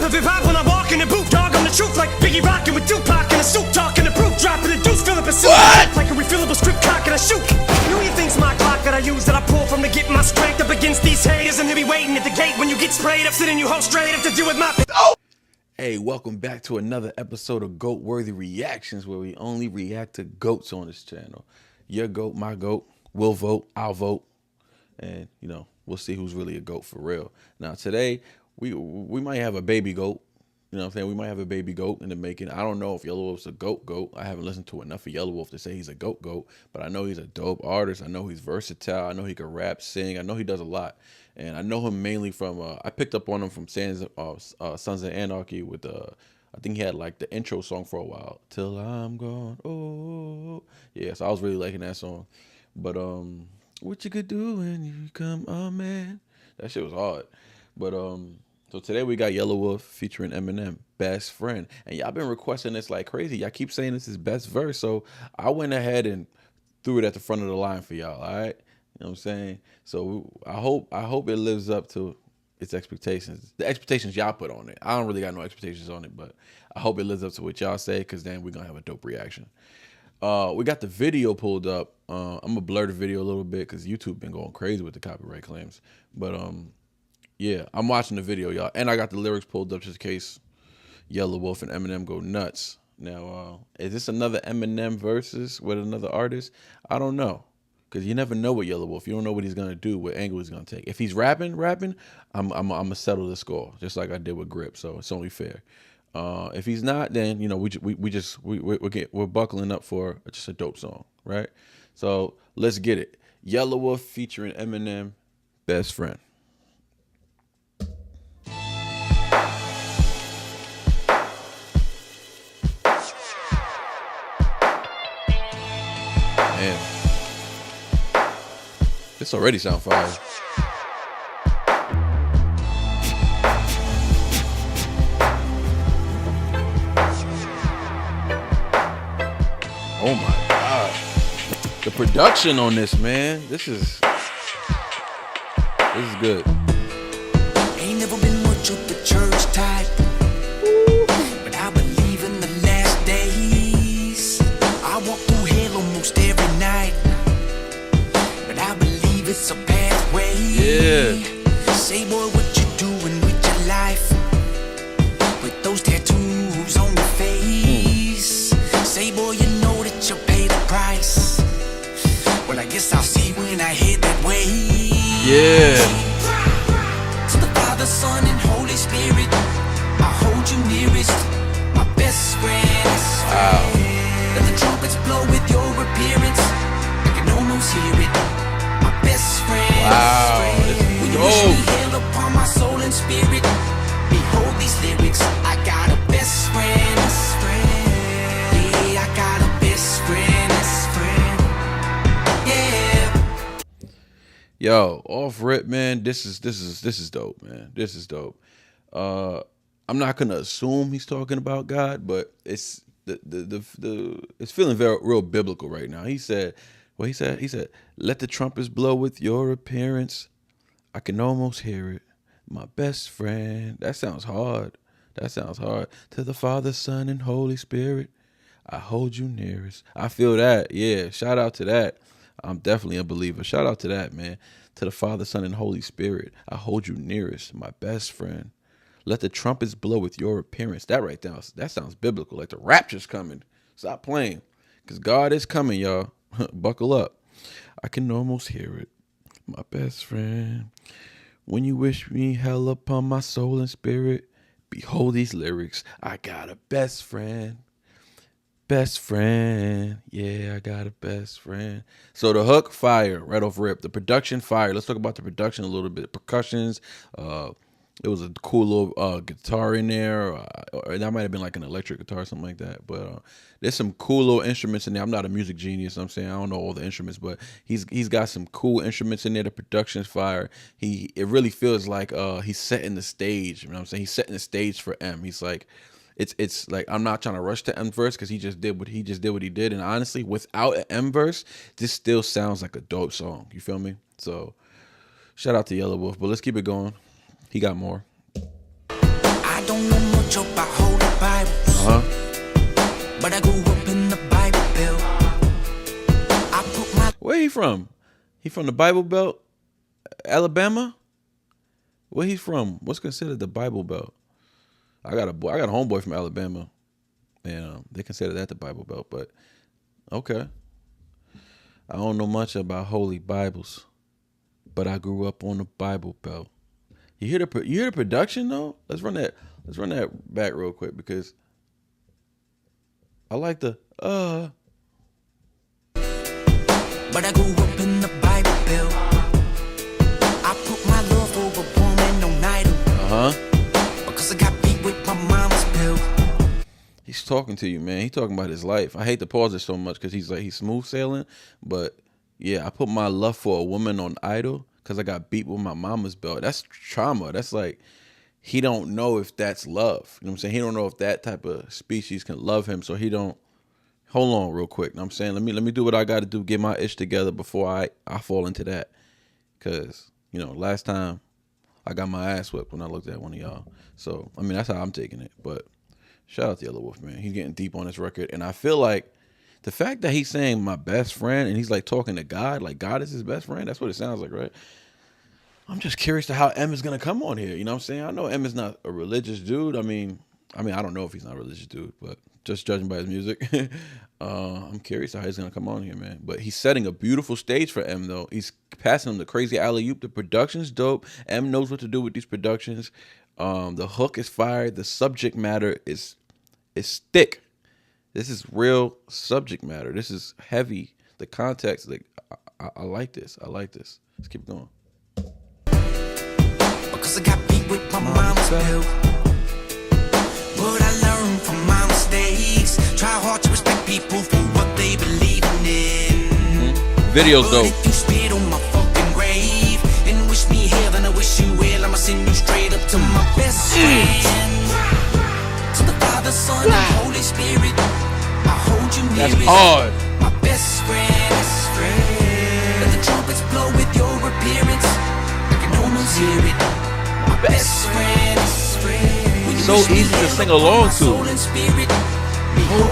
of hip hop when I walk in the booth. Dog on the truth like Biggie rockin' with Tupac in a suit, talking the proof, dropping the deuce, fill up a suit. What? Like a refillable strip cock and I shoot. Who you think's my clock that I use, that I pull from to get my strength up against these haters, and they be waiting at the gate when you get sprayed up, sitting you hoe straight up to deal with my. Hey, welcome back to another episode of Goat Worthy Reactions, where we only react to goats on this channel. Your goat, my goat. We'll vote, I'll vote, and you know we'll see who's really a goat for real. Now today we might have a baby goat. You know what I'm saying? We might have a baby goat in the making. I don't know if Yelawolf's a goat. I haven't listened to enough of Yelawolf to say he's a goat, but I know he's a dope artist. I know he's versatile. I know he can rap, sing. I know he does a lot. And I know him mainly from, I picked up on him from Sons of Anarchy with, I think he had like the intro song for a while. Till I'm gone, oh. Yeah, so I was really liking that song. But what you could do when you become a man. That shit was hard. But so today we got Yelawolf featuring Eminem, Best Friend. And y'all been requesting this like crazy. Y'all keep saying this is best verse. So I went ahead and threw it at the front of the line for y'all, all right? You know what I'm saying? So I hope it lives up to its expectations. The expectations y'all put on it. I don't really got no expectations on it, but I hope it lives up to what y'all say, because then we're going to have a dope reaction. We got the video pulled up. I'm going to blur the video a little bit because YouTube been going crazy with the copyright claims. But yeah, I'm watching the video, y'all. And I got the lyrics pulled up just in case Yelawolf and Eminem go nuts. Now, is this another Eminem versus with another artist? I don't know. Because you never know with Yelawolf. You don't know what he's going to do, what angle he's going to take. If he's rapping, I'm going to settle the score, just like I did with Grip. So it's only fair. If he's not, then, you know, we're buckling up for just a dope song, right? So let's get it. Yelawolf featuring Eminem, Best Friend. Man, this already sound fire. Oh my God. The production on this, man. This is good. Ain't never been much of the church type, but I believe in the last days. I walk through hell almost every night, but I believe it's a pathway. Yeah. Say, boy, what you doing with your life? With those tattoos on your face. Say, boy, you know that you'll pay the price. Well, I guess I'll see when I head that way. Yeah. To the Father, Son, and Holy Spirit, I hold you nearest, my best friend. Wow. Let the trumpets blow with your appearance, I can almost hear it, my best friend. Wow, this is when you dope. wish me hell upon my soul and spirit, behold these lyrics, I got a best friend. Yeah, I got a best friend. Yeah. Yo, off rip, man. This is dope, man. This is dope. I'm not gonna assume he's talking about God, but it's it's feeling real biblical right now. He said, let the trumpets blow with your appearance. I can almost hear it. My best friend. That sounds hard. To the Father, Son, and Holy Spirit, I hold you nearest. I feel that. Yeah. Shout out to that. I'm definitely a believer. Shout out to that, man. To the Father, Son, and Holy Spirit, I hold you nearest, my best friend. Let the trumpets blow with your appearance. That right now, that sounds biblical. Like the rapture's coming. Stop playing. Because God is coming, y'all. Buckle up. I can almost hear it. My best friend. When you wish me hell upon my soul and spirit, behold these lyrics. I got a best friend. Best friend. Yeah, I got a best friend. So the hook, fire, right off rip. The production, fire. Let's talk about the production a little bit. Percussions. It was a cool little guitar in there. Or that might have been like an electric guitar or something like that. But there's some cool little instruments in there. I'm not a music genius. I'm saying I don't know all the instruments, but he's got some cool instruments in there. The production's fire. It really feels like he's setting the stage. You know what I'm saying? He's setting the stage for M. He's like, it's like, I'm not trying to rush to M verse because he just did what he did. And honestly, without an M verse, this still sounds like a dope song. You feel me? So shout out to Yelawolf. But let's keep it going. He got more. I don't know much about Holy Bible, but I grew up in the Bible Belt. I put my Where he from? He from the Bible Belt, Alabama? Where he's from? What's considered the Bible Belt? I got a homeboy from Alabama, and they consider that the Bible Belt. But okay, I don't know much about holy Bibles, but I grew up on the Bible Belt. You hear the production though? Let's run that back real quick because I like the But I grew up in the Bible Belt. I put my love over woman on idol. Because I got beat with my mama's bill. He's talking to you, man. He's talking about his life. I hate to pause it so much because he's smooth sailing, but yeah, I put my love for a woman on idol because I got beat with my mama's belt. That's trauma. That's like he don't know if that's love. You know what I'm saying? He don't know if that type of species can love him, so he don't. Hold on real quick. You know what I'm saying? Let me do what I got to do, get my ish together before I fall into that. Because, you know, last time I got my ass whipped when I looked at one of y'all. So, I mean, that's how I'm taking it. But shout out to Yelawolf, man. He's getting deep on this record. And I feel like the fact that he's saying my best friend and he's like talking to God, like God is his best friend. That's what it sounds like, right? I'm just curious to how M is going to come on here. You know what I'm saying? I know M is not a religious dude. I mean, I don't know if he's not a religious dude, but just judging by his music, I'm curious how he's going to come on here, man. But he's setting a beautiful stage for M, though. He's passing him the crazy alley-oop. The production's dope. M knows what to do with these productions. The hook is fire. The subject matter is thick. This is real subject matter. This is heavy. The context, like, I like this. I like this. Let's keep going. Because I got beat with my mama's bill. But I learned from my mistakes. Try hard to respect people for what they believe in. Video's dope. But if you spit on my fucking grave and wish me hell, then I wish you well. I'ma send you straight up to my best friend. To the Father, Son, and Holy Spirit. I hold you near. That's hard. My best friend. Let the trumpets blow with your appearance. I can almost hear it. My best friend. So easy to sing along to. Hold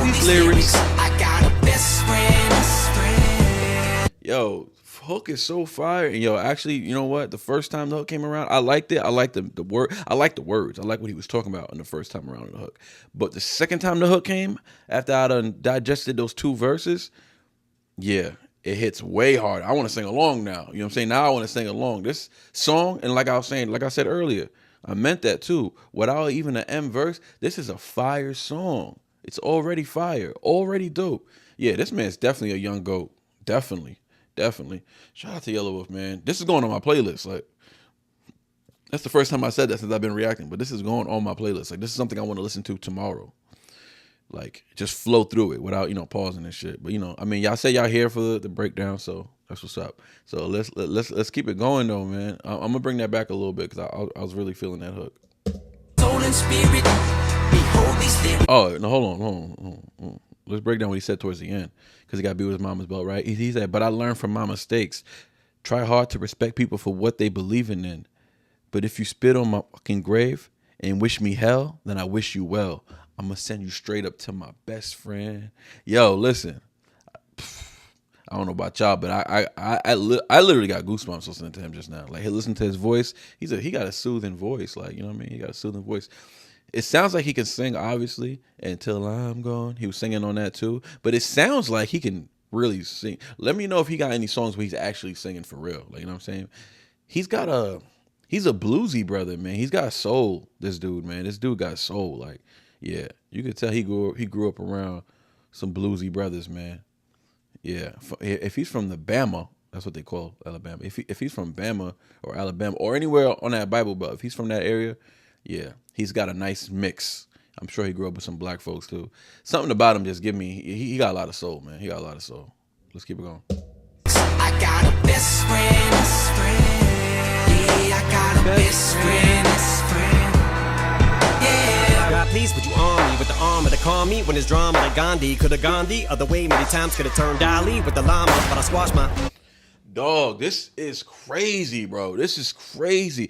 these lyrics. I got a best friend. Yo, hook is so fire. And yo, actually, you know what? The first time the hook came around, I liked it. I liked the word. I liked the words. I like what he was talking about in the first time around the hook. But the second time the hook came, after I done digested those two verses, yeah, it hits way harder. I want to sing along now. You know what I'm saying? Now I want to sing along. This song, and like I said earlier, I meant that too. Without even an M verse, this is a fire song. It's already fire, already dope. Yeah, this man's definitely a young GOAT. Definitely. Shout out to Yelawolf, man. This is going on my playlist. Like, that's the first time I said that since I've been reacting, but this is going on my playlist. Like, this is something I want to listen to tomorrow. Like, just flow through it without, pausing and shit. But, I mean, y'all say y'all here for the breakdown, so that's what's up. So let's keep it going though, man. I'm gonna bring that back a little bit because I was really feeling that hook. Soul and spirit, behold these lyrics. Oh no, hold on. Let's break down what he said towards the end because he got beat with his mama's belt, right? He said, "But I learned from my mistakes. Try hard to respect people for what they believe in. But if you spit on my fucking grave and wish me hell, then I wish you well. I'm gonna send you straight up to my best friend." Yo, listen. I don't know about y'all, but I literally got goosebumps listening to him just now. Like, listen to his voice. He got a soothing voice. Like, you know what I mean? He got a soothing voice. It sounds like he can sing, obviously. Until I'm gone. He was singing on that too. But it sounds like he can really sing. Let me know if he got any songs where he's actually singing for real. Like, you know what I'm saying? He's a bluesy brother, man. He's got soul, this dude, man. This dude got soul. Like, yeah. You could tell he grew up around some bluesy brothers, man. Yeah, if he's from the Bama, that's what they call Alabama. If he's from Bama or Alabama or anywhere on that Bible Belt, if he's from that area, yeah, he's got a nice mix. I'm sure he grew up with some black folks too. Something about him just give me, he got a lot of soul, man. He got a lot of soul. Let's keep it going. I got a best friend. Yeah, I got a best friend. Yeah. God, please, would you arm me with the armor to calm me when it's drama like Gandhi? Could have gone the other way many times, could have turned Dali with the llama, but I squashed my... Dog, this is crazy, bro. This is crazy.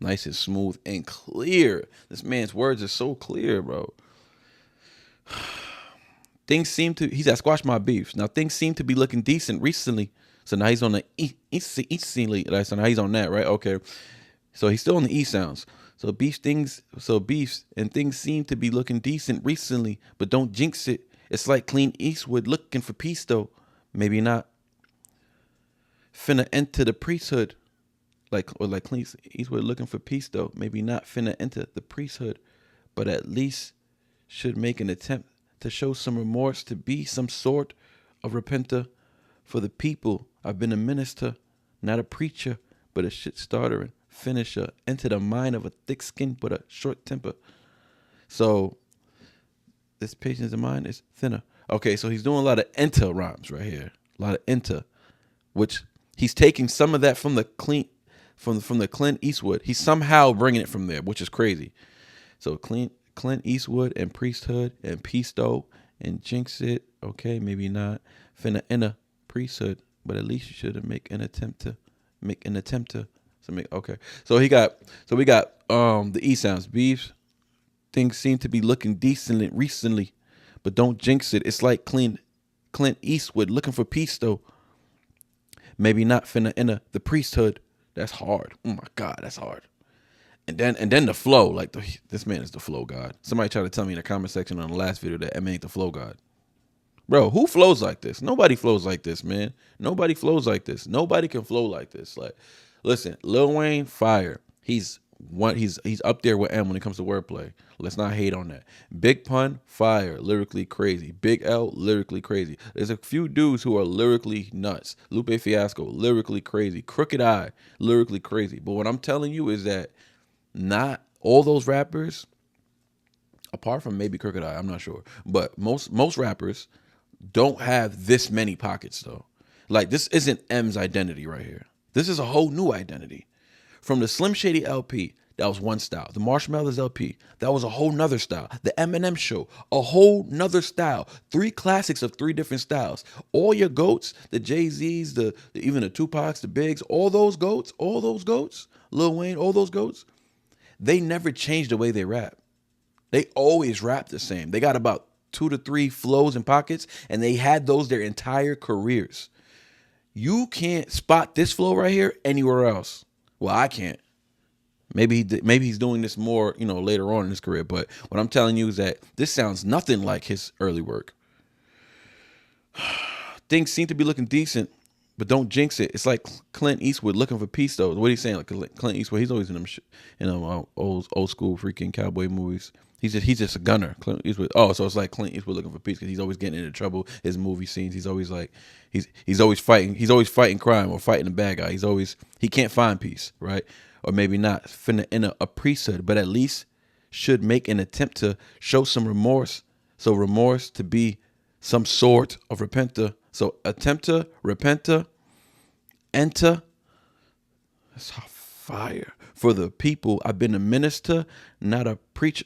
Nice and smooth and clear. This man's words are so clear, bro. He's at Squash My Beefs. Now, things seem to be looking decent recently. So now he's on the East, so now he's on that, right? Okay. So he's still on the E sounds. So beefs and things seem to be looking decent recently, but don't jinx it. It's like Clint Eastwood looking for peace, though. Maybe not. Finna enter the priesthood. Like Clint Eastwood looking for peace, though. Maybe not finna enter the priesthood, but at least should make an attempt to show some remorse, to be some sort of repenter for the people. I've been a minister, not a preacher, but a shit starter and finisher. Enter the mind of a thick skin but a short temper. So this patience of mine is thinner. Okay, so he's doing a lot of enter rhymes right here. A lot of enter, which he's taking some of that from the Clint Eastwood. He's somehow bringing it from there, which is crazy. So Clint Eastwood and priesthood and peace though and jinx it. Okay, maybe not finna enter priesthood, but at least you should make an attempt to okay. So we got the E sounds. Beefs. Things seem to be looking decent recently, but don't jinx it. It's like Clint Eastwood looking for peace though. Maybe not finna enter the priesthood. That's hard. Oh my God, that's hard. And then the flow, like this man is the flow god. Somebody tried to tell me in the comment section on the last video that Eminem ain't the flow god. Bro, who flows like this? Nobody flows like this, man. Nobody flows like this. Nobody can flow like this. Like, listen, Lil Wayne, fire. He's up there with M when it comes to wordplay. Let's not hate on that. Big Pun, fire, lyrically crazy. Big L, lyrically crazy. There's a few dudes who are lyrically nuts. Lupe Fiasco, lyrically crazy. Crooked Eye, lyrically crazy. But what I'm telling you is that not all those rappers, apart from maybe Crooked Eye, I'm not sure, but most rappers don't have this many pockets though. Like, this isn't M's identity right here. This is a whole new identity. From the Slim Shady LP, that was one style. The Marshmallows LP, that was a whole nother style. The Eminem Show, a whole nother style. 3 classics of 3 different styles. All your goats, the Jay-Z's, even the Tupacs, the Biggs, all those goats, Lil Wayne, all those goats, they never changed the way they rap. They always rap the same. They got about 2 to 3 flows and pockets, and they had those their entire careers. You can't spot this flow right here anywhere else. Well, I can't. Maybe he's doing this more, later on in his career. But what I'm telling you is that this sounds nothing like his early work. Things seem to be looking decent, but don't jinx it. It's like Clint Eastwood looking for peace, though. What he's saying, like Clint Eastwood, he's always in them, old school freaking cowboy movies. He's just a gunner. Clint Eastwood. Oh, so it's like Clint Eastwood looking for peace because he's always getting into trouble. His movie scenes, he's always like, he's always fighting. He's always fighting crime or fighting the bad guy. He can't find peace, right? Or maybe not finna enter a priesthood, but at least should make an attempt to show some remorse. So remorse to be some sort of repenter. So attempter, repenter, enter. That's fire. For the people, I've been a minister, not a preacher.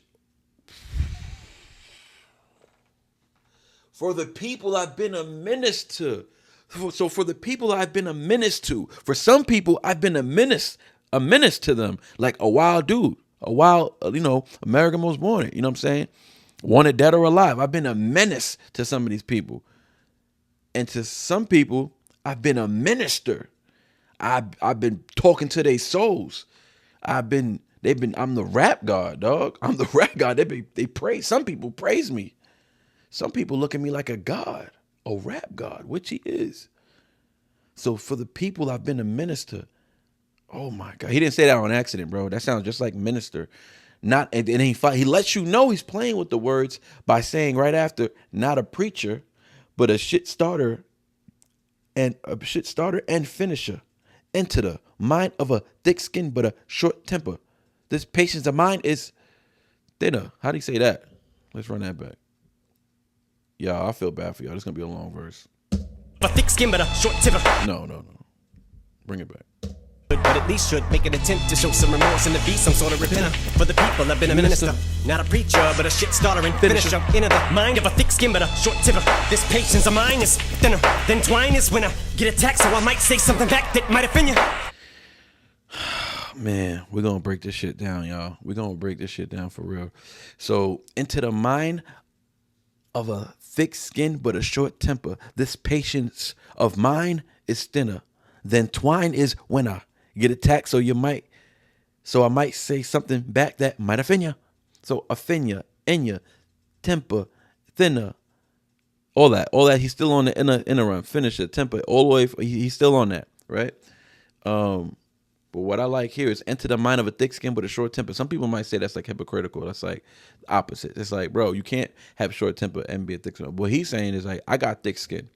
For the people, I've been a minister. So for the people, I've been a minister to. For some people, I've been a menace to them. Like a wild dude. A wild, American Most Wanted. You know what I'm saying? Wanted dead or alive. I've been a menace to some of these people. And to some people, I've been a minister. I've been talking to their souls. I'm the rap god, dog. I'm the rap god. They praise. Some people praise me. Some people look at me like a god, a rap god, which he is. So for the people, I've been a minister. Oh my God. He didn't say that on accident, bro. That sounds just like minister. And he lets you know he's playing with the words by saying right after, not a preacher, but a shit starter and finisher. Enter the mind of a thick skin, but a short temper. This patience of mine is thinner. How do you say that? Let's run that back. Y'all, I feel bad for y'all. This is going to be a long verse. A thick skin but a short temper. No. Bring it back. But at least should make an attempt to show some remorse and to be some sort of repenter. For the people, I've been a minister. Not a preacher, but a shit starter and finisher. Inner the mind of a thick skin but a short temper. This patience of mine is thinner than twine is when I get attacked. So I might say something back that might offend you. Man, we're gonna break this shit down, y'all. We're gonna break this shit down for real. So, into the mind of a thick skin but a short temper, this patience of mine is thinner than twine is when I get attacked. So I might say something back that might offend ya. So offend ya, in ya, temper, thinner, all that. He's still on the inner run, finisher, temper, all the way. He's still on that, right? But what I like here is enter the mind of a thick skin but a short temper. Some people might say that's like hypocritical. That's like opposite. It's like, bro, you can't have short temper and be a thick skin. What he's saying is like, I got thick skin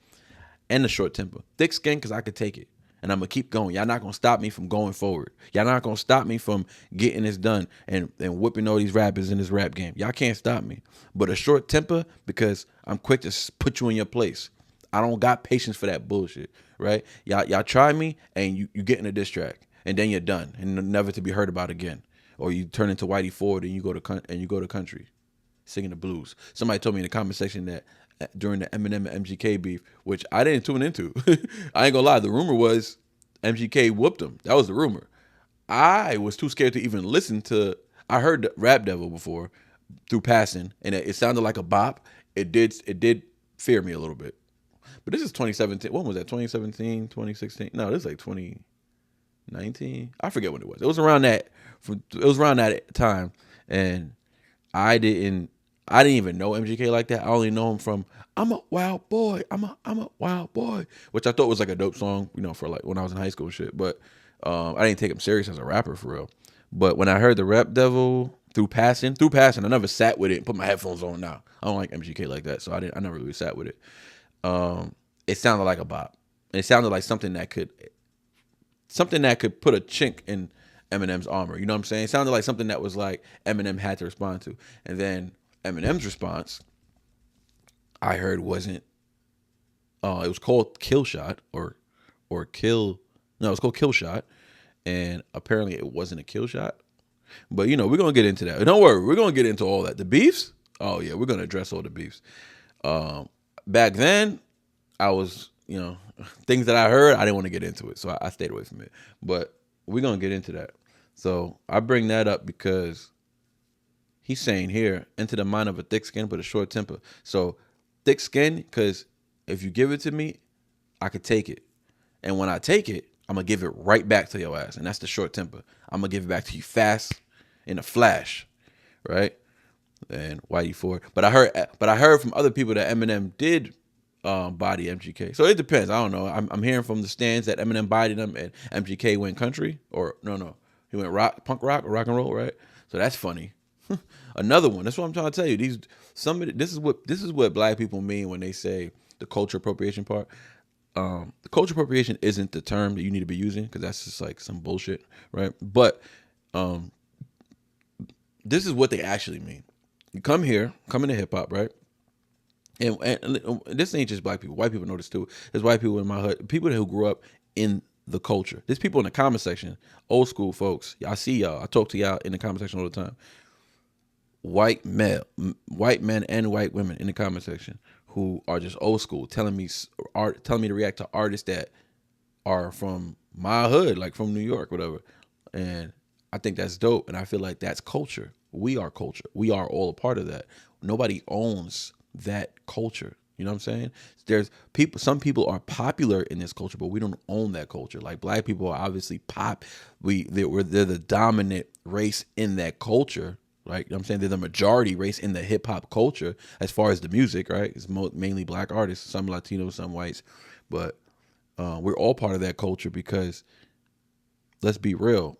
and a short temper. Thick skin because I could take it. And I'm going to keep going. Y'all not going to stop me from going forward. Y'all not going to stop me from getting this done and whipping all these rappers in this rap game. Y'all can't stop me. But a short temper because I'm quick to put you in your place. I don't got patience for that bullshit, right? Y'all try me and you get in a diss track. And then you're done and never to be heard about again. Or you turn into Whitey Ford and you go to country, singing the blues. Somebody told me in the comment section that during the Eminem and MGK beef, which I didn't tune into, I ain't gonna lie, the rumor was MGK whooped him. That was the rumor. I was too scared to even listen to. I heard Rap Devil before through passing, and it sounded like a bop. It did fear me a little bit. But this is 2017. When was that? 2017, 2016? No, this is like 2019. I forget when it was. It was around that. It was around that time, and I didn't even know MGK like that. I only know him from "I'm a Wild Boy." I'm a Wild Boy, which I thought was like a dope song, for like when I was in high school and shit. But I didn't take him serious as a rapper for real. But when I heard the Rap Devil through passing, I never sat with it and put my headphones on. Now I don't like MGK like that, so I never really sat with it. It sounded like a bop. It sounded like something that could put a chink in Eminem's armor. You know what I'm saying? It sounded like something that was like Eminem had to respond to. And then Eminem's response, I heard wasn't, it was called Kill Shot it was called Kill Shot. And apparently it wasn't a kill shot. But, we're going to get into that. Don't worry. We're going to get into all that. The beefs? Oh, yeah. We're going to address all the beefs. Back then, I was, things that I heard, I didn't want to get into it. So I stayed away from it. But we're going to get into that. So I bring that up because he's saying here, into the mind of a thick skin but a short temper. So thick skin, because if you give it to me, I could take it. And when I take it, I'm going to give it right back to your ass. And that's the short temper. I'm going to give it back to you fast, in a flash, right? And Whitey Ford. But I heard from other people that Eminem did body MGK. So it depends. I don't know. I'm hearing from the stands that Eminem bodied him and MGK went country. Or no. He went punk rock or rock and roll, right? So that's funny. Another one. That's what I'm trying to tell you. This is what black people mean when they say the culture appropriation part. The culture appropriation isn't the term that you need to be using because that's just like some bullshit, right? But this is what they actually mean. You come into hip hop, right? And this ain't just black people. White people know this too. There's white people in my hood, people who grew up in the culture. There's people in the comment section, old school folks. I see y'all. I talk to y'all in the comment section all the time. White men and white women in the comment section who are just old school, telling me to react to artists that are from my hood, like from New York, whatever. And I think that's dope. And I feel like that's culture. We are culture. We are all a part of that. Nobody owns that culture. You know what I'm saying? Some people are popular in this culture, but we don't own that culture. Like black people are obviously they're the dominant race in that culture. Right, you know what I'm saying? They're the majority race in the hip hop culture as far as the music, right? It's mainly black artists, some Latinos, some whites, but we're all part of that culture because let's be real,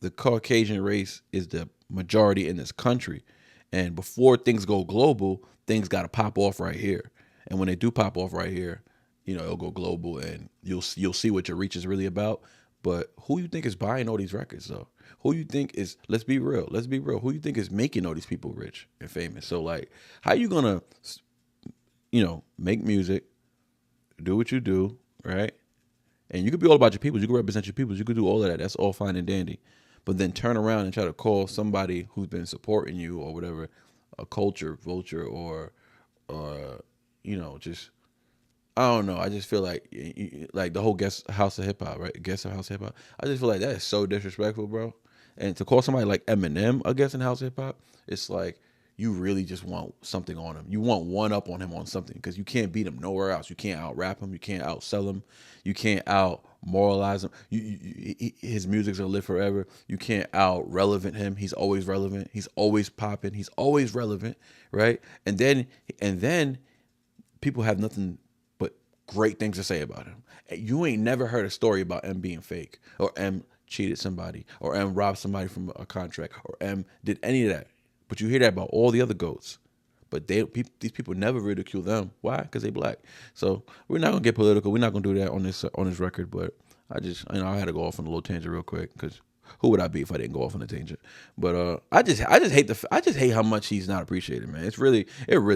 the Caucasian race is the majority in this country, and before things go global, things got to pop off right here, and when they do pop off right here, it'll go global, and you'll see what your reach is really about. But who you think is buying all these records though? Who you think is, let's be real. Who you think is making all these people rich and famous? So like, how you gonna, make music, do what you do, right? And you could be all about your people. You could represent your people. You could do all of that. That's all fine and dandy. But then turn around and try to call somebody who's been supporting you or whatever, a culture vulture or just I don't know. I just feel like the whole guest house of hip hop, right? Guest house hip hop. I just feel like that is so disrespectful, bro. And to call somebody like Eminem a guest in house hip hop, it's like you really just want something on him. You want one up on him on something because you can't beat him nowhere else. You can't out rap him. You can't outsell him. You can't out moralize him. His music's gonna live forever. You can't out relevant him. He's always relevant. He's always popping. He's always relevant, right? And then people have nothing but great things to say about him. You ain't never heard a story about M being fake or M cheated somebody or M robbed somebody from a contract or M did any of that. But you hear that about all the other GOATs. But these people never ridicule them. Why? Because they black. So we're not gonna get political. We're not gonna do that on this record. But I just I had to go off on a little tangent real quick because who would I be if I didn't go off on a tangent? But I just hate how much he's not appreciated, man. It really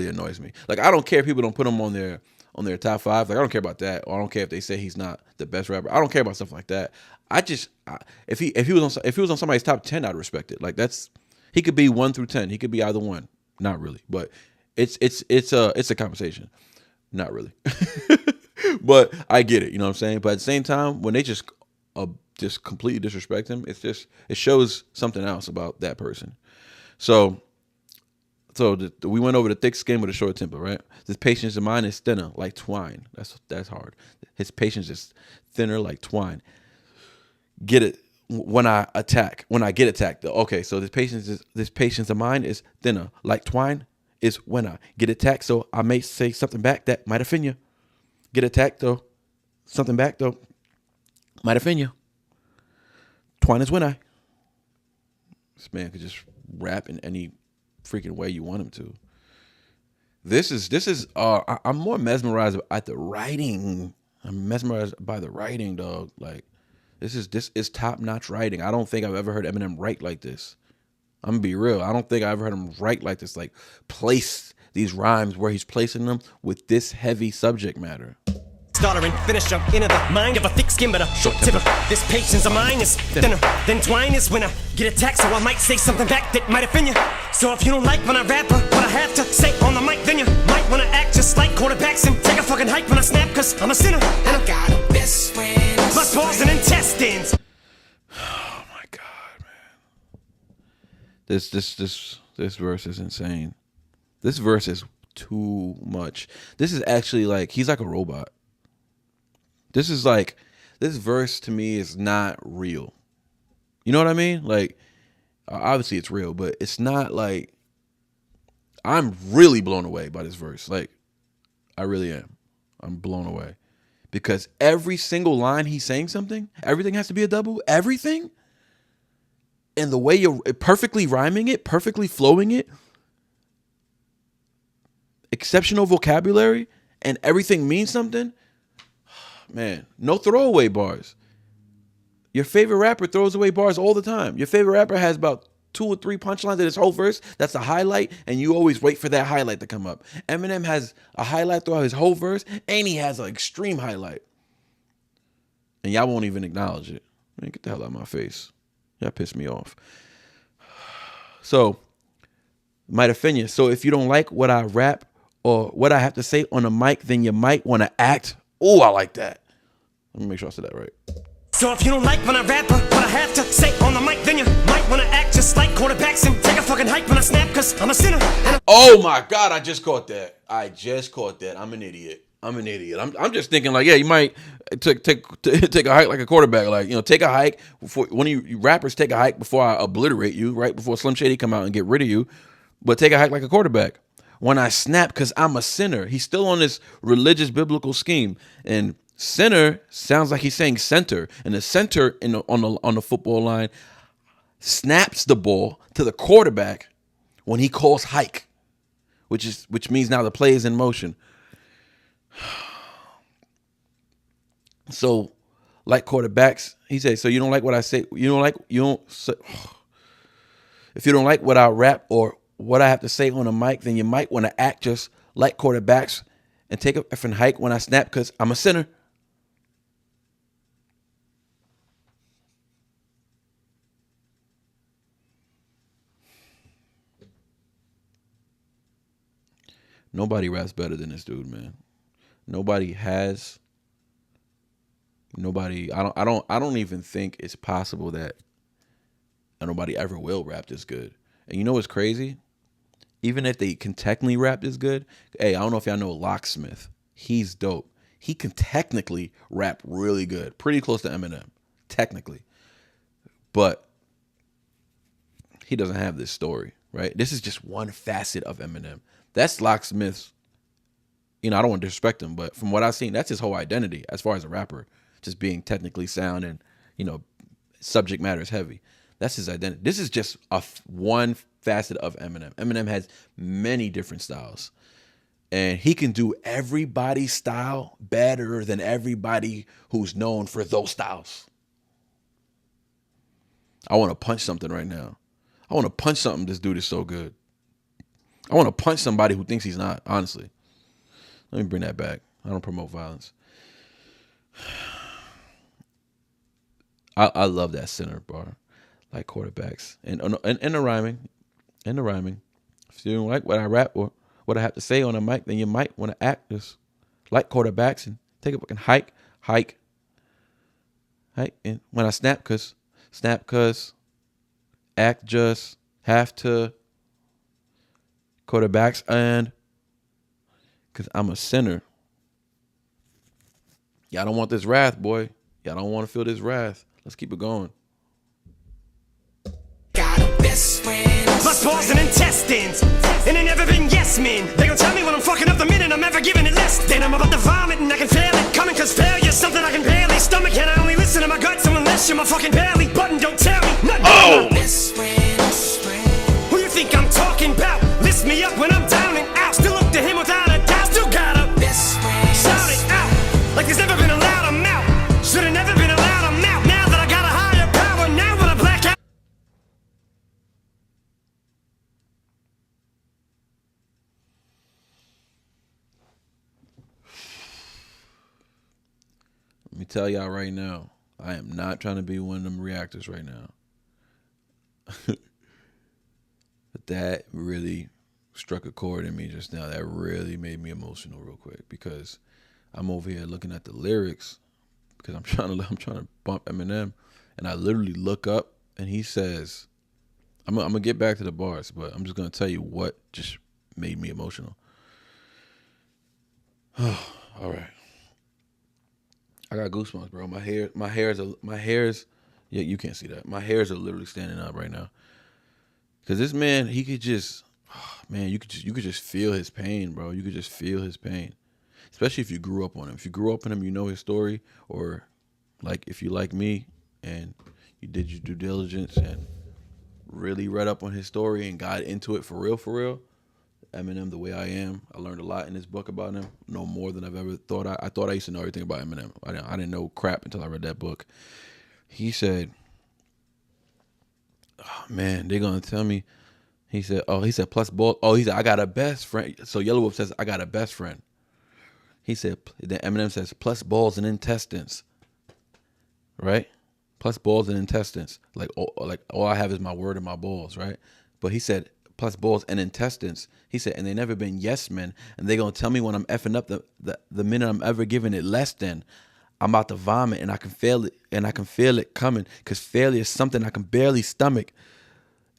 annoys me. Like I don't care if people don't put him on their top 5. Like I don't care about that. Or I don't care if they say he's not the best rapper. I don't care about stuff like that. If he was on somebody's top 10, I'd respect it. Like he could be 1 through 10. He could be either one. Not really, but it's a conversation. Not really, but I get it. You know what I'm saying? But at the same time, when they just completely disrespect him, it shows something else about that person. So we went over the thick skin with a short temper, right? His patience of mine is thinner like twine. That's hard. His patience is thinner like twine. Get it? When I get attacked, though. Okay, so this patience of mine is thinner like twine is when I get attacked. So I may say something back that might offend you. Get attacked though, something back though might offend you. Twine is when I. This man could just rap in any freaking way you want him to. This is I'm more mesmerized at the writing. I'm mesmerized by the writing, dog. Like. This is top-notch writing. I don't think I've ever heard Eminem write like this. I'm going to be real. I don't think I ever heard him write like this. Like, place these rhymes where he's placing them with this heavy subject matter. Starter and finisher, inner the mind of a thick skin but a short temper. This patience of mine is thinner than twine is when I get attacked, so I might say something back that might offend you. So if you don't like when I rap or what I have to say on the mic, then you might want to act just like quarterbacks and take a fucking hike when I snap, cause I'm a sinner. And I got a best friend. Plus balls and intestines. Oh my God, man. This verse is insane. This verse is too much. This is actually like, he's like a robot. This verse to me is not real. You know what I mean? Like, obviously it's real, but it's not like, I'm really blown away by this verse. Like, I really am. I'm blown away. Because every single line he's saying something, everything has to be a double, everything. And the way you're perfectly rhyming it, perfectly flowing it, exceptional vocabulary, and everything means something. Man, no throwaway bars. Your favorite rapper throws away bars all the time. Your favorite rapper has about 2 or 3 punchlines in his whole verse. That's a highlight, and you always wait for that highlight to come up. Eminem has a highlight throughout his whole verse, and he has an extreme highlight. And y'all won't even acknowledge it. Man, get the hell out of my face. Y'all piss me off. So, might offend you. So if you don't like what I rap or what I have to say on the mic, then you might want to act. Oh, I like that. Let me make sure I said that right. So if you don't like when I rap or what I have to say on the mic, then you might want to act just like quarterbacks and take a fucking hike when I snap, cause I'm a sinner. Oh my God, I just caught that. I'm an idiot. I'm just thinking like, yeah, you might take a hike like a quarterback. Like, you know, take a hike before one of you rappers take a hike before I obliterate you, right? Before Slim Shady come out and get rid of you. But take a hike like a quarterback. When I snap, because I'm a sinner. He's still on this religious biblical scheme. And sinner sounds like he's saying center. And the center on the football line snaps the ball to the quarterback when he calls hike, which means now the play is in motion. So, like quarterbacks, he says, so you don't like what I say, if you don't like what I rap or what I have to say on the mic, then you might want to act just like quarterbacks and take a effing hike when I snap, because I'm a sinner. Nobody raps better than this dude, man. nobody has. Nobody. I don't even think it's possible that nobody ever will rap this good. And you know what's crazy? Even if they can technically rap this good, hey, I don't know if y'all know Locksmith. He's dope. He can technically rap really good, pretty close to Eminem, technically. But he doesn't have this story, right? This is just one facet of Eminem. That's Locksmith's, I don't want to disrespect him, but from what I've seen, that's his whole identity as far as a rapper, just being technically sound and, subject matter is heavy. That's his identity. This is just one facet of Eminem. Eminem has many different styles. And he can do everybody's style better than everybody who's known for those styles. I want to punch something right now. I want to punch something. This dude is so good. I want to punch somebody who thinks he's not, honestly. Let me bring that back. I don't promote violence. I love that center bar, like quarterbacks. And the rhyming. If you don't like what I rap or what I have to say on a mic, then you might want to act just like quarterbacks and take a fucking hike. And when I snap, cause act just have to quarterbacks and cause I'm a sinner. Y'all don't want this wrath, boy. Y'all don't want to feel this wrath. Let's keep it going. Got a best friend. Plus balls and intestines, and they never been yes men. They gon' tell me when I'm fucking up the minute I'm ever giving it less than. I'm about to vomit and I can feel it coming, cause failure's something I can barely stomach. And I only listen to my guts unless you're my fucking belly button. Don't tell me nothing. Oh! Best friend. Who you think I'm talking about? Lift me up when I'm down and out. Still look to him without a doubt. Still got a Best friend. shout it out like there's never been a loud amount. Should've never been a loud amount. Now that I got a higher power, now when I black out. Let me tell y'all right now, I am not trying to be one of them reactors right now. But that really struck a chord in me just now. That really made me emotional real quick because I'm over here looking at the lyrics because I'm trying to bump Eminem, and I literally look up and he says, I'm gonna get back to the bars, but I'm just gonna tell you what just made me emotional. All right. I got goosebumps, bro. My hairs, yeah, you can't see that. My hairs are literally standing up right now. Cause this man, he could just, you could just feel his pain, bro. You could just feel his pain. Especially if you grew up on him. If you grew up on him, you know his story. Or like if you like me and you did your due diligence and really read up on his story and got into it for real. Eminem, the way I am, I learned a lot in this book about him. Know more than I've ever thought. I thought I used to know everything about Eminem. I didn't know crap until I read that book. He said, "Oh man, they're gonna tell me." He said, plus ball. Oh, he said, I got a best friend. So Yelawolf says, I got a best friend. He said, then Eminem says, plus balls and intestines. Right? Plus balls and intestines. Like all I have is my word and my balls, right? But he said, plus balls and intestines. He said, and they never been yes men. And they gonna tell me when I'm effing up the minute I'm ever giving it less than. I'm about to vomit and I can feel it coming. Cause failure is something I can barely stomach.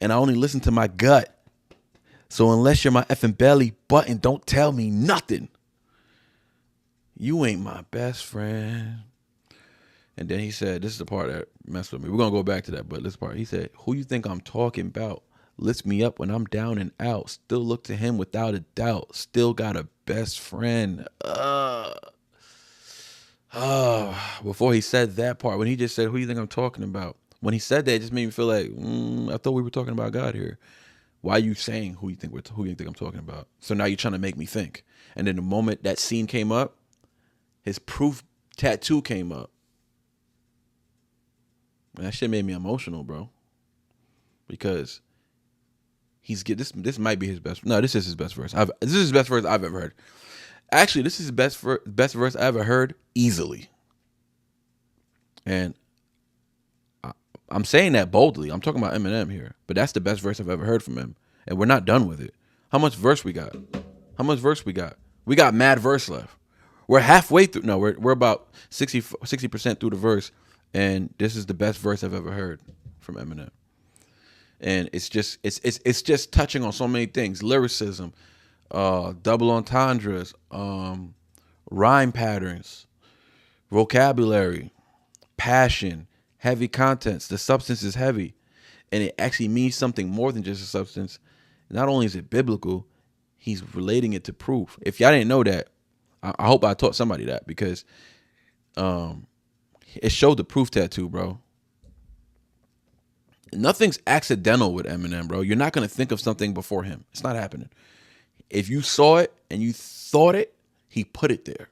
And I only listen to my gut. So unless you're my effing belly button, don't tell me nothing. You ain't my best friend. And then he said, this is the part that messed with me. We're going to go back to that, but this part. He said, who you think I'm talking about? Lifts me up when I'm down and out. Still look to him without a doubt. Still got a best friend. Before he said that part, when he just said, who you think I'm talking about? When he said that, it just made me feel like, I thought we were talking about God here. Why are you saying who you think I'm talking about? So now you're trying to make me think. And then the moment that scene came up, his proof tattoo came up. And that shit made me emotional, bro. Because this might be his best. No, this is his best verse. This is his best verse I've ever heard. Actually, this is his best verse I ever heard easily. And I'm saying that boldly. I'm talking about Eminem here. But that's the best verse I've ever heard from him. And we're not done with it. How much verse we got? We got mad verse left. We're halfway through. No, we're about 60% through the verse, and this is the best verse I've ever heard from Eminem. And it's just touching on so many things: lyricism, double entendres, rhyme patterns, vocabulary, passion, heavy contents. The substance is heavy, and it actually means something more than just a substance. Not only is it biblical, he's relating it to proof. If y'all didn't know that, I hope I taught somebody that, because it showed the proof tattoo, bro. Nothing's accidental with Eminem, bro. You're not going to think of something before him. It's not happening. If you saw it and you thought it, he put it there.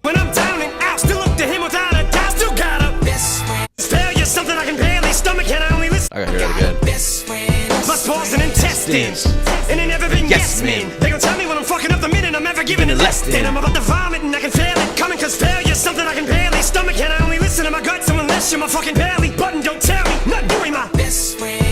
When I'm down and out, still look to him without a doubt. Still got a best friend. Failure, something I can barely stomach, and I only listen. I gotta hear that again. Best friends. Plus balls and intestines. And they never been yes men. They gon' tell me when I'm fucking up the minute I'm ever giving it less than. I'm about to vomit and I can feel it coming, cause failure's something I can barely stomach, and I only listen to my guts unless you're my fucking belly button. Don't tell me, not doing my best friend.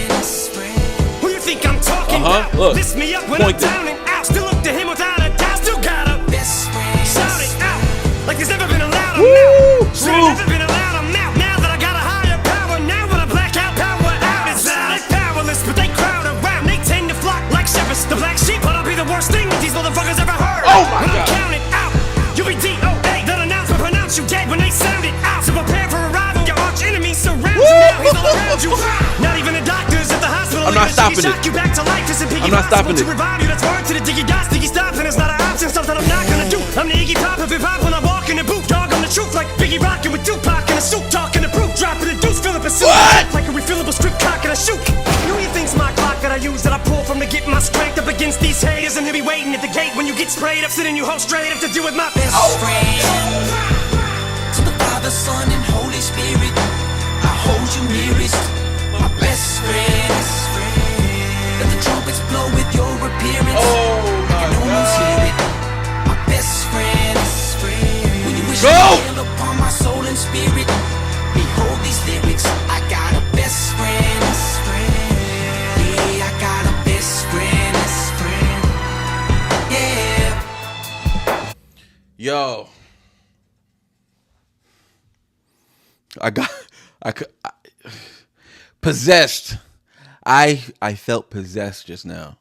Who you think I'm talking about? Look. Lift me up when I'm down and out. Still look to him without a doubt. Still got a best friend. Shout it out like there's never been a louder mouth. Should've never been allowed a mouth. Now that I got a higher power, now when I black out, power out is out. They're powerless, but they crowd around. They tend to flock like shepherds. The black sheep, but I'll be the worst thing that these motherfuckers ever heard. Oh my when God. I'm counted out, you'll be DOA. That announcement pronounce you dead when they sound it out. So prepare for arrival. Your arch enemy surrounds you now. He's all around you. Not even the doctors at the hospital. I'm not stopping it. You back to life. I'm not stopping it. To revive you, that's word to the diggy dots. Diggy stop, and it's not an option. Something I'm not gonna do. I'm the Iggy Pop of hip hop when I walk in the booth. Dog, I'm the truth, like Biggie rockin' with Tupac in a suit, talking the proof, dropping the deuce, fill up a suit. Like a refillable script cock and I shoot. Who you think's my clock that I use, that I pull from to get my strength up against these haters, and he'll be waiting at the gate when you get sprayed up, sitting you hoe straight up to deal with my best friend. To the Father, Son, and Holy Spirit, I hold you nearest, my best friend. Let the trumpets blow with your appearance. I can almost hear it, my best friend. When you wish Go! hail upon my soul and spirit, behold these lyrics. I got a best friend. Yeah, I got a best friend. Yeah. Yo, possessed. I felt possessed just now.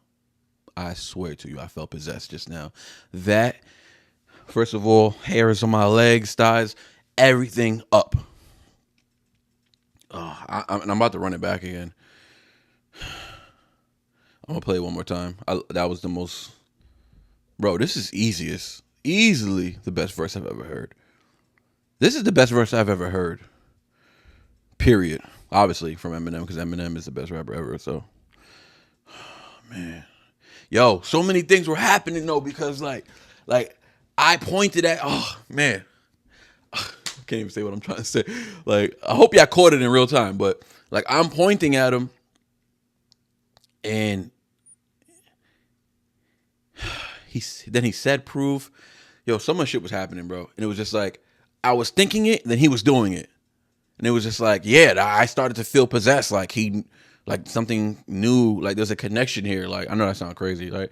I swear to you, I felt possessed just now. That, first of all, hairs on my legs, thighs, everything up. I'm about to run it back again. I'm gonna play it one more time. That was the most, bro. This is easily the best verse I've ever heard. This is the best verse I've ever heard. Period. Obviously from Eminem, because Eminem is the best rapper ever. So, man, yo, so many things were happening though, because like I pointed at. Oh man, I can't even say what I'm trying to say. Like, I hope y'all caught it in real time, but like I'm pointing at him, and he said proof. Yo, so much shit was happening, bro, and it was just like I was thinking it, then he was doing it. And it was just like, yeah, I started to feel possessed. Like like something new, like there's a connection here. Like, I know that sounds crazy, right?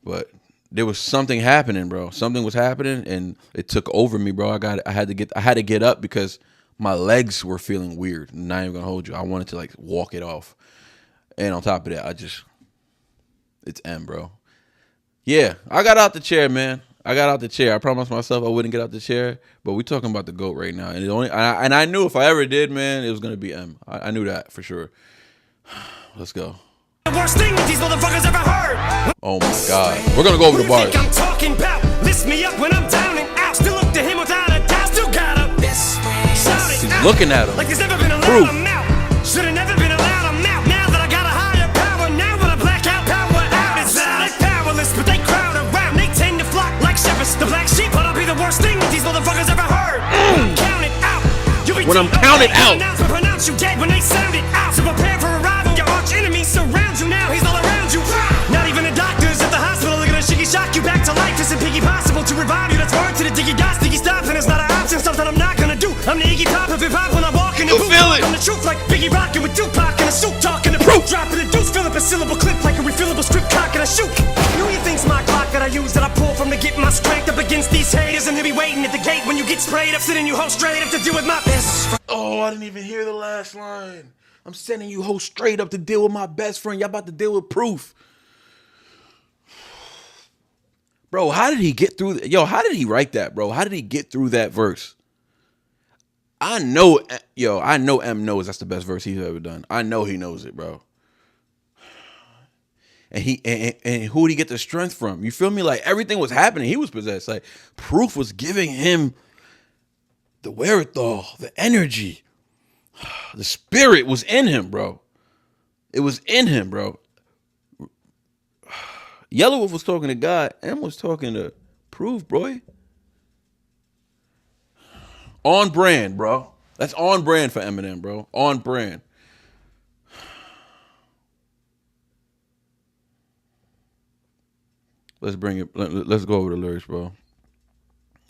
But there was something happening, bro. Something was happening, and it took over me, bro. I had to get up because my legs were feeling weird. I'm not even gonna hold you. I wanted to like walk it off. And on top of that, it's M, bro. Yeah, I got out the chair, man. I got out the chair. I promised myself I wouldn't get out the chair, but we're talking about the GOAT right now, and I knew if I ever did, man, it was gonna be M. I knew that for sure. Let's go. The worst thing these motherfuckers ever heard. Oh my God, we're gonna go over the bars. I'm talking about. Lift me up when I'm down and out. Still look to him without a doubt. Still got a best friend. Shout it He's out looking at him. like there's never been a Proof. louder mouth. Should've never been allowed a mouth. Now that I got a higher power, now when I black out, power out is out. They're powerless, but they crowd around. They tend to flock like shepherds. The black sheep, but I'll be the worst thing that these motherfuckers ever heard. Count it out. When I'm counted out. Pronounce you dead when they sound it out. So prepare for arrival. Your arch enemy surrounds you now. He's all around you. Not even the doctors at the hospital are gonna shiggy shock you back to life. It's piggy possible to revive you. That's word to the diggy dots. Diggy stop, and it's not an option. Something I'm not gonna do. I'm the Iggy Pop of hip hop when I walk in the booth. Feel it. I'm the truth, like Biggie rockin' with Tupac in a suit, talking the proof, dropping the deuce, fill up a syllable clip like a refillable script cock and I shoot. Who you think's my clock that I use that I pull from to get my strength up against these haters. And he'll be waiting at the gate when you get sprayed up, sitting you whole straight up to deal with my best friend. Oh, I didn't even hear the last line. I'm sending you whole straight up to deal with my best friend. Y'all about to deal with proof. Bro, how did he get through? How did he write that, bro? How did he get through that verse? I know M knows that's the best verse he's ever done. I know he knows it, bro. And who did he get the strength from? You feel me? Like everything was happening. He was possessed. Like proof was giving him the wherewithal, the energy. The spirit was in him, bro. It was in him, bro. Yelawolf was talking to God. M was talking to proof, bro. On brand, bro. That's on brand for Eminem, bro. On brand. Let's bring it. Let's go over the lyrics, bro.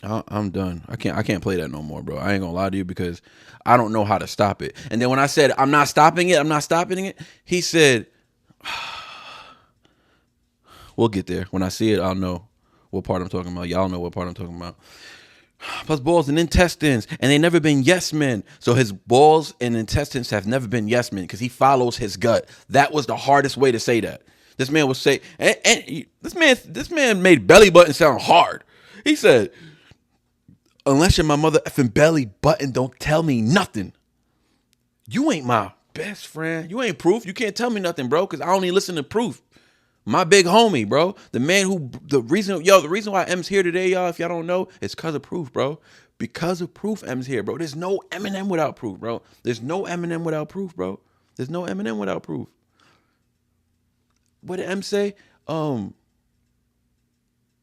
I'm done. I can't play that no more, bro. I ain't gonna lie to you because I don't know how to stop it. And then when I said I'm not stopping it, he said, we'll get there. When I see it, I'll know what part I'm talking about. Y'all know what part I'm talking about. Plus balls and intestines, and they never been yes men. So his balls and intestines have never been yes men because he follows his gut. That was the hardest way to say that. This man would say, and this man made belly button sound hard. He said, unless you're my mother effing belly button, don't tell me nothing. You ain't my best friend. You ain't proof. You can't tell me nothing, bro, because I only listen to proof. My big homie, bro. The reason why M's here today, y'all, if y'all don't know, it's because of proof, bro. Because of proof, M's here, bro. There's no Eminem without proof, bro. There's no Eminem without proof, bro. There's no Eminem without proof. What did M say? On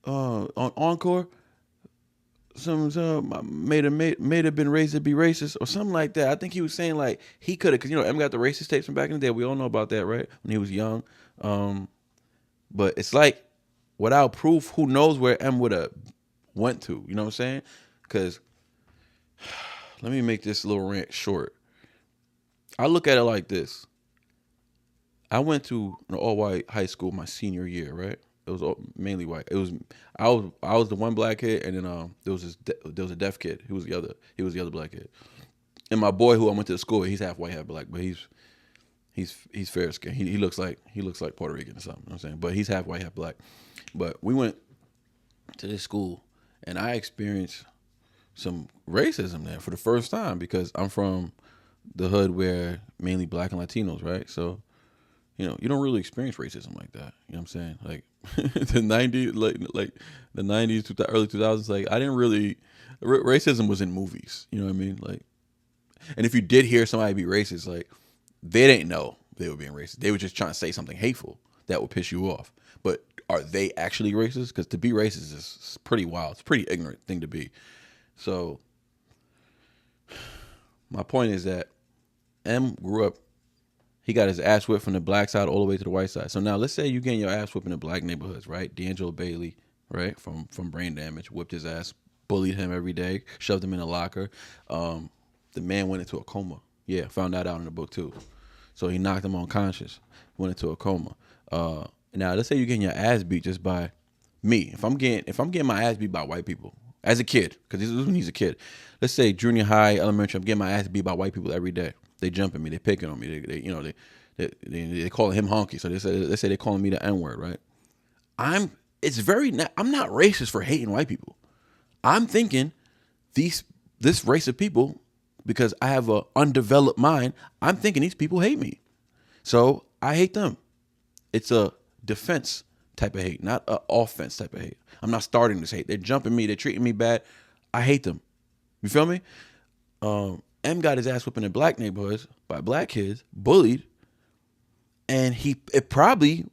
Encore, some may have been raised to be racist or something like that. I think he was saying like he could have, because M got the racist tapes from back in the day. We all know about that, right? When he was young. But it's like without proof, who knows where M would have went to? You know what I'm saying? Because let me make this little rant short. I look at it like this. I went to an all-white high school my senior year, right? It was mainly white. I was the one black kid, and then there was a deaf kid. He was the other black kid. And my boy who I went to the school, he's half white, half black, but he's fair skinned. He looks like Puerto Rican or something. You know what I'm saying, but he's half white, half black. But we went to this school, and I experienced some racism there for the first time because I'm from the hood where mainly black and Latinos, right? So, you don't really experience racism like that. You know what I'm saying? Like the 90s, like the 90s, early 2000s. Like I didn't really racism was in movies. You know what I mean? Like, and if you did hear somebody be racist, like they didn't know they were being racist. They were just trying to say something hateful that would piss you off. But are they actually racist? Because to be racist is pretty wild. It's a pretty ignorant thing to be. So my point is that M grew up. He got his ass whipped from the black side all the way to the white side. So now let's say you getting your ass whipped in the black neighborhoods, right? D'Angelo Bailey, right? From Brain Damage, whipped his ass, bullied him every day, shoved him in a locker. The man went into a coma. Yeah, found that out in the book too. So he knocked him unconscious, went into a coma. Now let's say you're getting your ass beat just by me. If I'm getting my ass beat by white people as a kid, because this is when he's a kid. Let's say junior high, elementary, I'm getting my ass beat by white people every day. They jumping me, they picking on me, they calling him honky. So they say they calling me the N-word, right? I'm not racist for hating white people. I'm thinking this race of people, because I have a undeveloped mind, I'm thinking these people hate me. So I hate them. It's a defense type of hate, not an offense type of hate. I'm not starting this hate. They're jumping me, they're treating me bad. I hate them. You feel me? M got his ass whipped in black neighborhoods by black kids, bullied, and he probably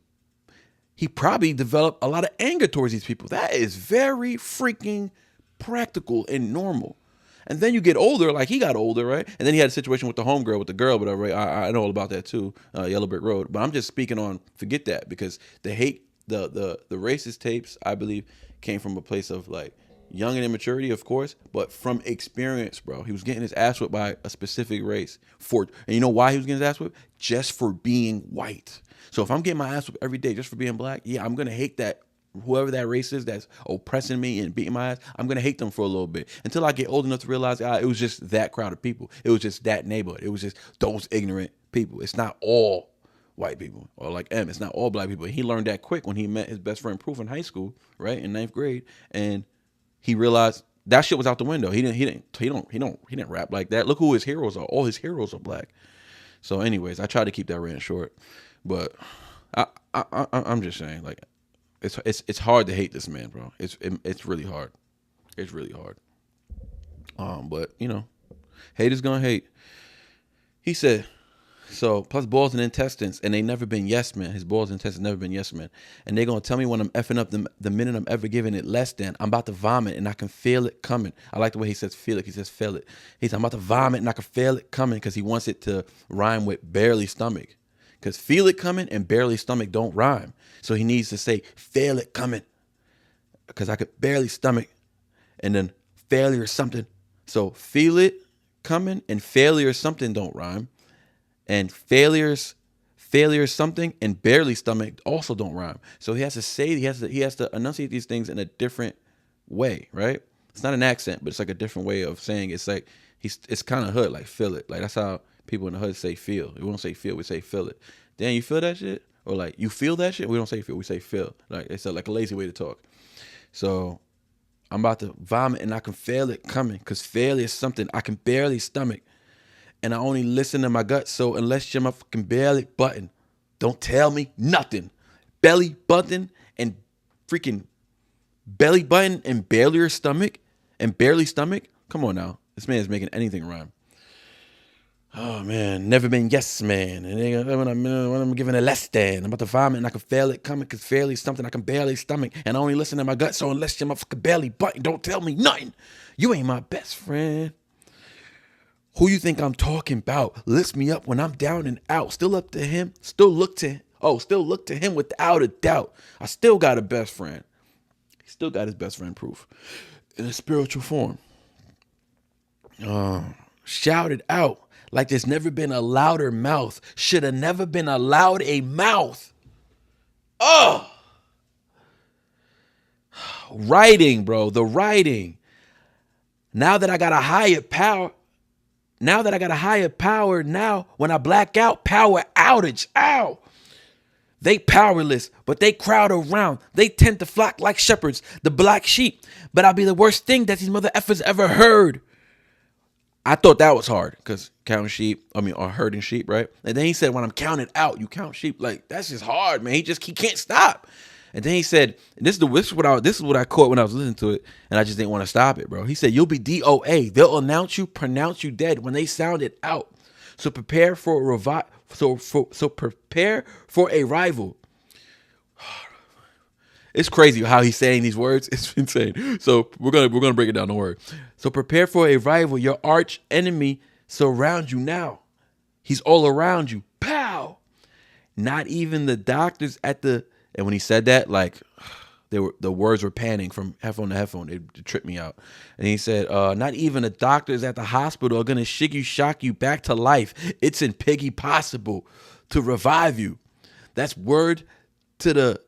developed a lot of anger towards these people. That is very freaking practical and normal. And then you get older, like he got older, right? And then he had a situation with the homegirl, with the girl, whatever, right? I know all about that too, Yellow Brick Road. But I'm just speaking on, forget that, because the hate, the racist tapes, I believe, came from a place of like young and immaturity, of course, but from experience, bro. He was getting his ass whipped by a specific race. And you know why he was getting his ass whipped? Just for being white. So if I'm getting my ass whipped every day just for being black, yeah, I'm going to hate that whoever that race is that's oppressing me and beating my ass, I'm gonna hate them for a little bit until I get old enough to realize it was just that crowd of people. It was just that neighborhood. It was just those ignorant people. It's not all white people, or like it's not all black people. He learned that quick when he met his best friend Proof in high school, right, in 9th grade, and he realized that shit was out the window. He didn't rap like that. Look who his heroes are. All his heroes are black. So, anyways, I tried to keep that rant short, but I'm just saying, like, it's hard to hate this man, bro. It's really hard. It's really hard. But you know, haters gonna hate. He said. So, plus balls and intestines, and they never been yes men. His balls and intestines never been yes men. And they're going to tell me when I'm effing up the minute I'm ever giving it less than, I'm about to vomit and I can feel it coming. I like the way he says feel it. He says feel it. He said, I'm about to vomit and I can feel it coming, because he wants it to rhyme with barely stomach. Because feel it coming and barely stomach don't rhyme. So he needs to say feel it coming, because I could barely stomach, and then failure or something. So feel it coming and failure or something don't rhyme. And failure something and barely stomach also don't rhyme. So he has to say, he has to enunciate these things in a different way, right? It's not an accent, but it's like a different way of saying it. It's like it's kind of hood, like feel it. Like that's how people in the hood say feel. We don't say feel, we say feel it. Damn, you feel that shit? Or like you feel that shit? We don't say feel, we say feel. Like it's like a lazy way to talk. So I'm about to vomit and I can feel it coming, because failure is something I can barely stomach. And I only listen to my gut. So unless you're my fucking belly button, don't tell me nothing. Belly button and freaking belly button and barely stomach and barely stomach. Come on now. This man is making anything rhyme. Oh man, never been yes man. And when I'm giving it less than, I'm about to vomit and I can feel it coming, because fairly something I can barely stomach. And I only listen to my gut. So unless you're my fucking belly button, don't tell me nothing. You ain't my best friend. Who you think I'm talking about? Lifts me up when I'm down and out. Still up to him. Still look to him without a doubt. I still got a best friend. He still got his best friend Proof in a spiritual form. Shouted out like there's never been a louder mouth. Should have never been allowed a mouth. Oh, writing, bro. The writing. Now that I got a higher power. Now when I black out, power outage. Ow. They powerless, but they crowd around. They tend to flock like shepherds, the black sheep. But I'll be the worst thing that these mother effers ever heard. I thought that was hard, because counting sheep, or herding sheep, right? And then he said, when I'm counted out, you count sheep. Like, that's just hard, man. He can't stop. And then he said, this is what I caught when I was listening to it, and I just didn't want to stop it, bro. He said, you'll be DOA. They'll pronounce you dead when they sound it out. So prepare for prepare for a rival. It's crazy how he's saying these words. It's insane. So we're gonna break it down. Don't worry. So prepare for a rival. Your arch enemy surrounds you now. He's all around you. Pow. Not even the doctors at the. And when he said that, like, the words were panning from headphone to headphone. It tripped me out. And he said, not even the doctors at the hospital are going to shock you back to life. It's in Piggy possible to revive you. That's word to the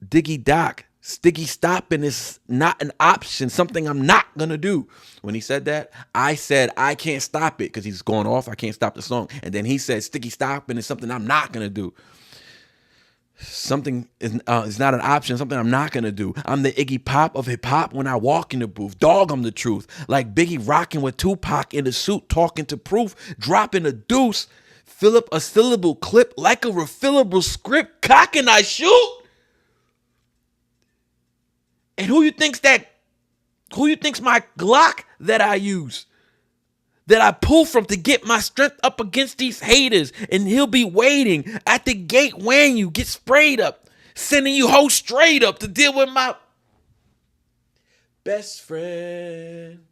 Diggy Doc. Sticky stopping is not an option, something I'm not going to do. When he said that, I said, I can't stop it, because he's going off. I can't stop the song. And then he said, sticky stopping is something I'm not going to do. Something is not an option, something I'm not gonna do. I'm the Iggy Pop of hip hop when I walk in the booth. Dog, I'm the truth. Like Biggie rocking with Tupac in the suit, talking to Proof, dropping a deuce, fill up a syllable clip like a refillable script, cock and I shoot. And who you think's my Glock that I use? That I pull from to get my strength up against these haters. And he'll be waiting at the gate when you get sprayed up, sending you hoes straight up to deal with my best friend.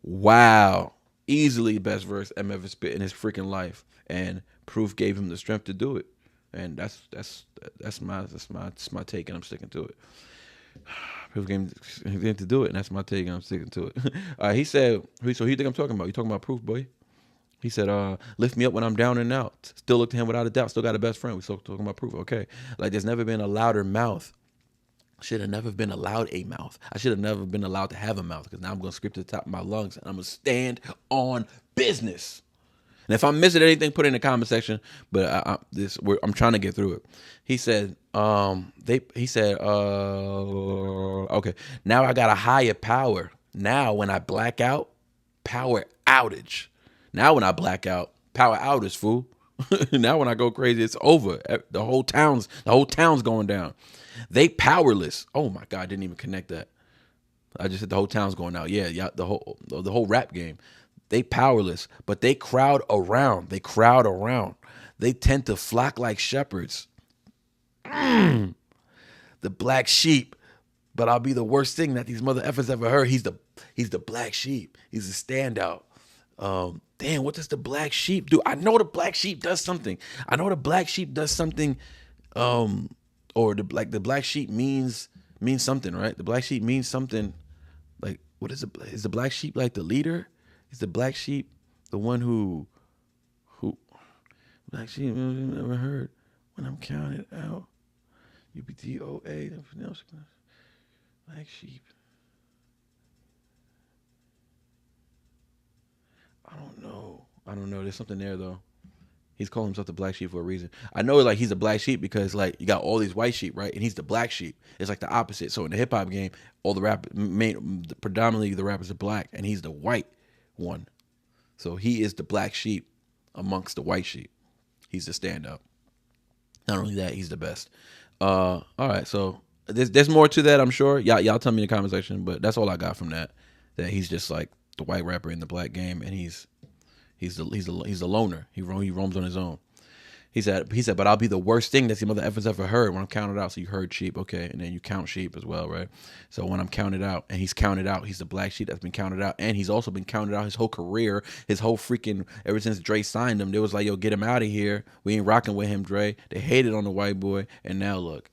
Wow. Easily best verse M ever spit in his freaking life. And Proof gave him the strength to do it. And that's my take, and I'm sticking to it. Proof gave him to do it, and that's my take, and I'm sticking to it. He said, so who you think I'm talking about? You talking about Proof, boy? He said, lift me up when I'm down and out. Still look to him without a doubt. Still got a best friend. We still talking about proof. Okay. Like there's never been a louder mouth. Should have never been allowed a mouth. I should have never been allowed to have a mouth because now I'm going to scream to the top of my lungs and I'm going to stand on business. And if I'm missing anything, put it in the comment section. But I'm trying to get through it. He said, okay, now I got a higher power. Now when I black out, power outage. Now when I black out, power outage, fool. Now when I go crazy, it's over. The whole town's going down. They powerless. Oh my God, I didn't even connect that. I just said the whole town's going out. Yeah, the whole rap game. They powerless, but they crowd around. They tend to flock like shepherds. The black sheep. But I'll be the worst thing that these mother effers ever heard. He's the black sheep. He's a standout. Damn, what does the black sheep do? I know the black sheep does something. Or the black sheep means something, right? The black sheep means something. Like, what is it? Is the black sheep like the leader? Is the black sheep the one who black sheep never heard when I'm counted out? UBDOA, black sheep. I don't know. There's something there though. He's calling himself the black sheep for a reason. I know like he's a black sheep because like you got all these white sheep, right? And he's the black sheep. It's like the opposite. So in the hip hop game, all the predominantly the rappers are black and he's the white one. So he is the black sheep amongst the white sheep. He's the stand-up. Not only that, he's the best. All right, so there's more to that, I'm sure. Y'all tell me in the comment section, but that's all I got from that. That he's just like the white rapper in the black game, and he's the loner. He roams on his own. He said, but I'll be the worst thing that the mother efforts ever heard when I'm counted out. So you heard sheep, okay, and then you count sheep as well, right? So when I'm counted out, and he's counted out, he's the black sheep that's been counted out, and he's also been counted out his whole career, his whole freaking ever since Dre signed him. They was like, yo, get him out of here. We ain't rocking with him, Dre. They hated on the white boy, and now look,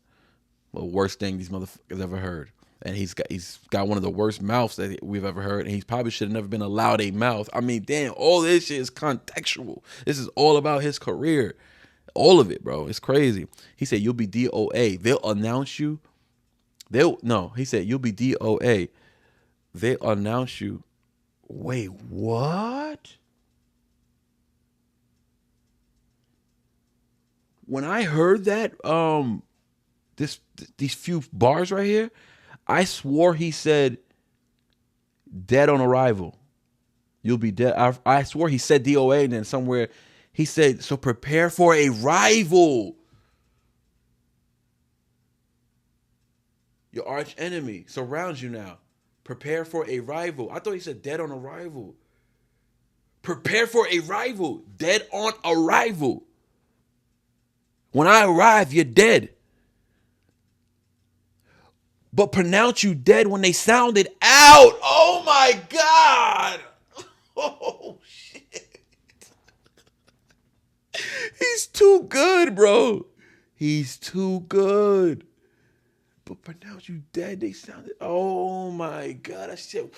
the worst thing these motherfuckers ever heard. And he's got one of the worst mouths that we've ever heard. And he probably should have never been allowed a mouth. I mean, damn, all this shit is contextual. This is all about his career. All of it, bro. It's crazy. He said, you'll be DOA. They'll announce you. He said, you'll be DOA. They'll announce you. Wait, what? When I heard that, these few bars right here, I swore he said dead on arrival. You'll be dead. I swore he said DOA and then somewhere he said, so prepare for a rival. Your arch enemy surrounds you now. Prepare for a rival. I thought he said dead on arrival. Prepare for a rival. Dead on arrival. When I arrive, you're dead. But pronounce you dead when they sounded out. Oh my God. Oh shit. He's too good, bro. He's too good. But pronounce you dead, they sounded. Oh my God. That shit.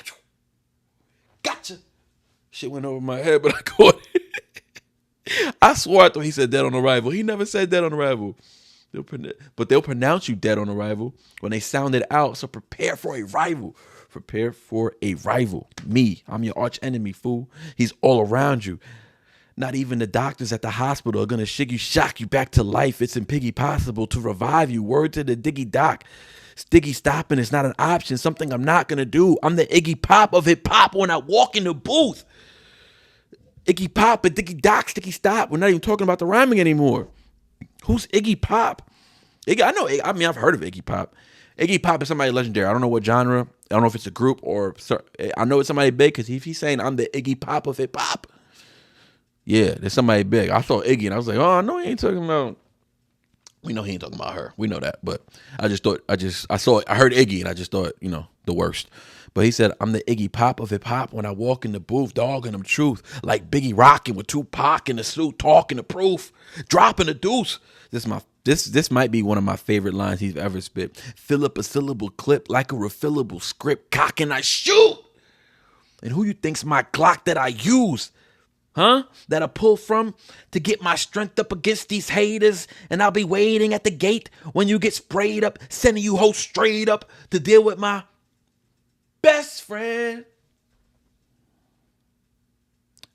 Gotcha. Shit went over my head, but I caught it. I swore I thought he said dead on arrival. He never said dead on arrival. But they'll pronounce you dead on arrival when they sound it out. So prepare for a rival. Prepare for a rival. Me, I'm your arch enemy, fool. He's all around you. Not even the doctors at the hospital are going to shock you back to life. It's impossible to revive you. Word to the Diggy Doc. Stiggy stopping is not an option. Something I'm not going to do. I'm the Iggy Pop of hip hop when I walk in the booth. Iggy Pop and Diggy Doc, Sticky Stop. We're not even talking about the rhyming anymore. Who's Iggy Pop? I've heard of Iggy Pop. Iggy Pop is somebody legendary. I don't know what genre. I don't know if it's a group or I know it's somebody big because if he's saying I'm the Iggy Pop of hip hop, yeah, there's somebody big. I saw Iggy and I was like, oh, no, he ain't talking about. We know he ain't talking about her. We know that, but I heard Iggy and I just thought, the worst. But he said, I'm the Iggy Pop of hip hop when I walk in the booth, dogging them truth, like Biggie rocking with Tupac in the suit, talking the proof, dropping the deuce. This might be one of my favorite lines he's ever spit. Fill up a syllable clip like a refillable script, cock and I shoot. And who you think's my Glock that I use? That I pull from to get my strength up against these haters. And I'll be waiting at the gate when you get sprayed up, sending you hoes straight up to deal with my best friend.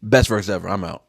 Best verse ever. I'm out.